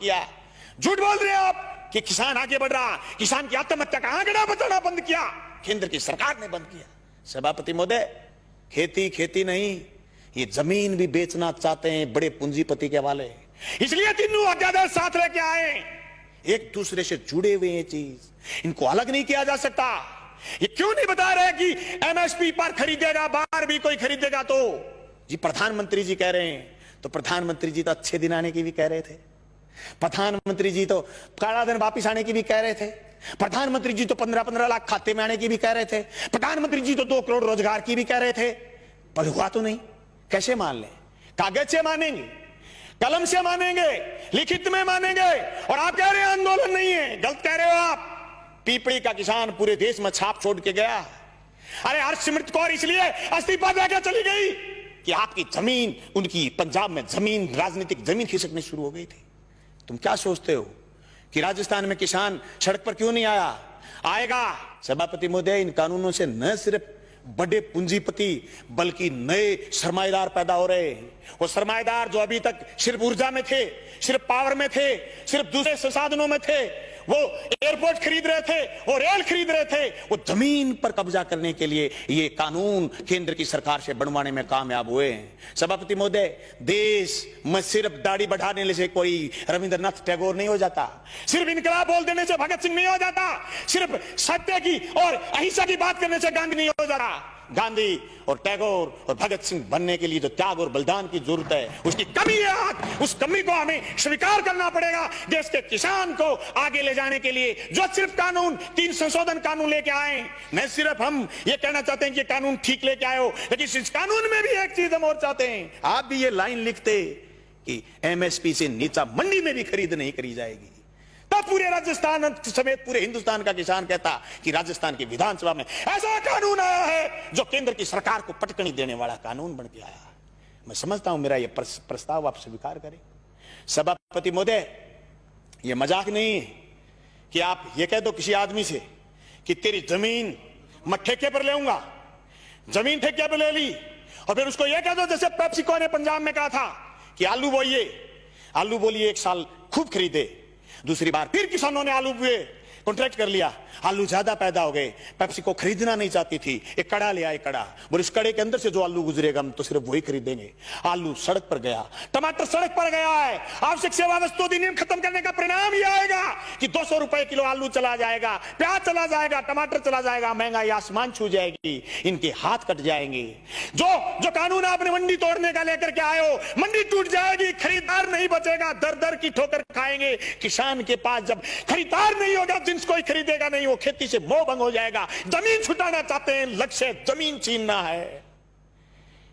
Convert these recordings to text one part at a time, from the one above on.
किया। झूठ बोल रहे हैं आप कि किसान आगे बढ़ रहा, किसान की आत्महत्या का आंकड़ा बताना बंद किया, केंद्र की सरकार ने बंद किया। सभापति महोदय, खेती खेती नहीं, ये जमीन भी बेचना चाहते हैं बड़े पूंजीपति के हवाले, इसलिए तीनों अध्यादेश साथ लेके आए। एक दूसरे से जुड़े हुए हैं चीज, इनको अलग नहीं किया जा सकता। ये क्यों नहीं बता रहे कि एमएसपी पर खरीदेगा, बाहर भी कोई खरीदेगा तो जी प्रधानमंत्री जी कह रहे हैं, तो प्रधानमंत्री जी तो अच्छे दिन आने की भी कह रहे थे, प्रधानमंत्री जी तो काला दिन वापिस आने की भी कह रहे थे, प्रधानमंत्री जी तो 15-15 लाख खाते में आने की भी कह रहे थे, प्रधानमंत्री जी तो 2 करोड़ रोजगार की भी कह रहे थे, पर हुआ तो नहीं। कैसे मान लें? कागज से मानेंगे, कलम से मानेंगे, लिखित में मानेंगे, और आप कह रहे हैं आंदोलन नहीं है। गलत कह रहे हो आप। पीपड़ी का किसान पूरे देश में छाप छोड़ के गया। अरे हरसिमरत कौर इसलिए इस्तीफा देकर चली गई कि आपकी जमीन, उनकी पंजाब में जमीन, राजनीतिक जमीन खिसकनी शुरू हो गई थी। तुम क्या सोचते हो कि राजस्थान में किसान सड़क पर क्यों नहीं आया? आएगा। सभापति महोदय, इन कानूनों से न सिर्फ बड़े पूंजीपति बल्कि नए सरमाएदार पैदा हो रहे हैं। वो सरमाएदार जो अभी तक सिर्फ ऊर्जा में थे, सिर्फ पावर में थे, सिर्फ दूसरे संसाधनों में थे, वो एयरपोर्ट खरीद रहे थे, वो रेल खरीद रहे थे, वो जमीन पर कब्जा करने के लिए ये कानून केंद्र की सरकार से बनवाने में कामयाब हुए हैं। सभापति महोदय, देश में सिर्फ दाढ़ी बढ़ाने से कोई रविंद्रनाथ टैगोर नहीं हो जाता, सिर्फ इनकलाब बोल देने से भगत सिंह नहीं हो जाता, सिर्फ सत्य की और अहिंसा की बात करने से गांधी नहीं हो जाता। गांधी और टैगोर और भगत सिंह बनने के लिए जो त्याग और बलिदान की जरूरत है, उसकी कमी है आज। उस कमी को हमें स्वीकार करना पड़ेगा। देश के किसान को आगे ले जाने के लिए जो सिर्फ कानून, 3 संशोधन कानून लेके आए, न सिर्फ हम ये कहना चाहते हैं कि कानून ठीक लेके आए हो, लेकिन इस कानून में भी एक चीज हम और चाहते हैं। आप भी ये लाइन लिखते कि एमएसपी से नीचा मंडी में भी खरीद नहीं करी जाएगी, तब पूरे राजस्थान समेत पूरे हिंदुस्तान का किसान कहता कि राजस्थान की विधानसभा में ऐसा कानून आया है जो केंद्र की सरकार को पटकनी देने वाला कानून बन के आया। मैं समझता हूं मेरा यह प्रस्ताव आप स्वीकार करें। सभापति महोदय, यह मजाक नहीं है कि आप ये कह दो किसी आदमी से कि तेरी जमीन मैं ठेके पर लेऊंगा, जमीन ठेके पर ले ली, और फिर उसको यह कह दो जैसे पेप्सिको ने पंजाब में कहा था कि आलू बोलिए 1 साल खूब खरीदे, दूसरी बार फिर किसानों ने आलू बुए, कॉन्ट्रैक्ट कर लिया, आलू ज्यादा पैदा हो गए, पेप्सिको खरीदना नहीं चाहती थी, एक कड़ा ले आए, कड़ा बोले इस कड़े के अंदर से जो आलू गुजरेगा हम तो सिर्फ वही खरीदेंगे। आलू सड़क पर गया, टमाटर सड़क पर गया है। आवश्यक सेवा वस्तु अधिनियम खत्म करने का परिणाम यह आएगा कि 200 रुपए किलो आलू चला जाएगा, प्याज चला जाएगा, टमाटर चला जाएगा, महंगाई आसमान छू जाएगी, इनके हाथ कट जाएंगे। जो कानून आपने मंडी तोड़ने का लेकर के आए हो, मंडी टूट जाएगी, खरीदार नहीं बचेगा, दर दर की ठोकर खाएंगे। किसान के पास जब खरीदार नहीं होगा, जिन्स कोई खरीदेगा नहीं, वो खेती से मोह भंग हो जाएगा। जमीन छुटाना चाहते हैं, लक्ष्य जमीन छीनना है।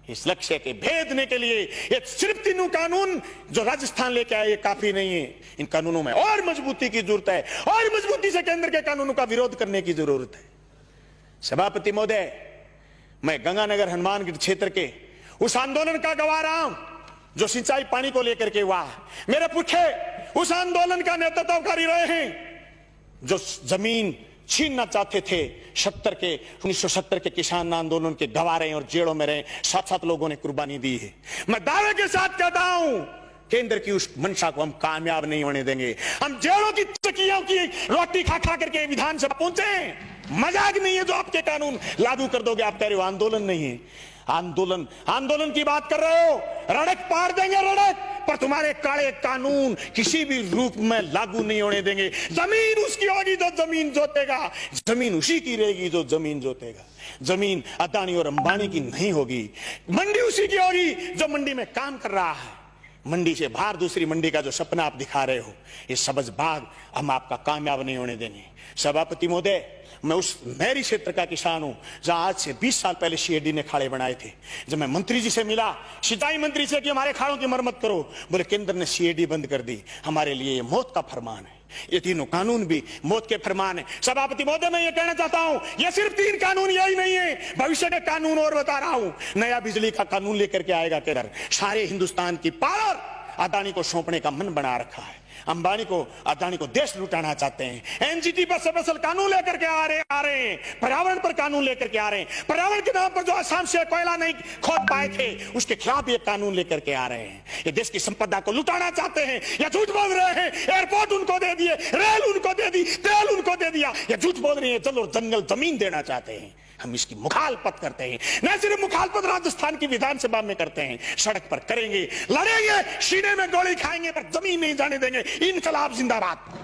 इस लक्ष्य के भेदने के लिए ये सिर्फ 3 कानून जो राजस्थान लेके आए ये काफी नहीं है। इन कानूनों में और मजबूती की जरूरत है, और मजबूती से केंद्र के कानूनों का विरोध करने की जरूरत है। सभापति महोदय, मैं गंगानगर हनुमानगढ़ क्षेत्र के उस आंदोलन का गवाह रहा हूं जो सिंचाई पानी को लेकर के हुआ। मेरे पुरखे उस आंदोलन का नेतृत्व कर रहे हैं जो जमीन छीनना चाहते थे। 1970 के किसान आंदोलन के गवाह रहे और जेलों में रहे, 7-7 लोगों ने कुर्बानी दी है। मैं दावे के साथ कहता हूं, केंद्र की उस मंशा को हम कामयाब नहीं होने देंगे। हम जेलों की चकियों की रोटी खा खा करके विधानसभा पहुंचे। मजाक नहीं है जो आपके कानून लागू कर दोगे। आप कह रहे हो आंदोलन नहीं है, आंदोलन की बात कर रहे हो, रड़क पार देंगे रड़क, पर तुम्हारे काले कानून किसी भी रूप में लागू नहीं होने देंगे। जमीन उसकी होगी जो जमीन जोतेगा, जमीन उसी की रहेगी जो जमीन जोतेगा। जमीन अदानी और अंबानी की नहीं होगी, मंडी उसी की होगी जो मंडी में काम कर रहा है। मंडी से बाहर दूसरी मंडी का जो सपना आप दिखा रहे हो, ये सबज बाग हम आपका कामयाब नहीं होने देंगे। सभापति महोदय, मैं उस नहरी क्षेत्र का किसान हूं जहां आज से 20 साल पहले सीएडी ने खाड़े बनाए थे। जब मैं मंत्री जी से मिला, सिंचाई मंत्री से कि हमारे खाड़ों की मरम्मत करो, बोले केंद्र ने सीएडी बंद कर दी, हमारे लिए ये मौत का फरमान है। ये 3 कानून भी मौत के फरमान है। सभापति महोदय, मैं ये कहना चाहता हूं, ये सिर्फ 3 कानून यही नहीं है, भविष्य के कानून और बता रहा हूं। नया बिजली का कानून लेकर के आएगा केंद्र, सारे हिंदुस्तान की पावर अदानी को सौंपने का मन बना रखा है। अंबानी को, अदानी को देश लुटाना चाहते हैं। एनजीटी पर स्पेशल कानून लेकर के आ रहे हैं, पर्यावरण पर कानून लेकर के आ रहे हैं। पर्यावरण के नाम पर जो असम से कोयला नहीं खोद पाए थे उसके खिलाफ ये कानून लेकर के आ रहे हैं। ये देश की संपदा को लुटाना चाहते हैं या झूठ बोल रहे हैं। एयरपोर्ट उनको दे दिए, रेल उनको दे दी, तेल उनको दे दिया, या झूठ बोल रहे हैं। चलो जंगल जमीन देना चाहते हैं। हम इसकी मुखालफत करते हैं। न सिर्फ मुखालफत राजस्थान की विधानसभा में करते हैं, सड़क पर करेंगे, लड़ेंगे, सीने में गोली खाएंगे, पर जमीन नहीं जाने देंगे। इनकलाब जिंदाबाद।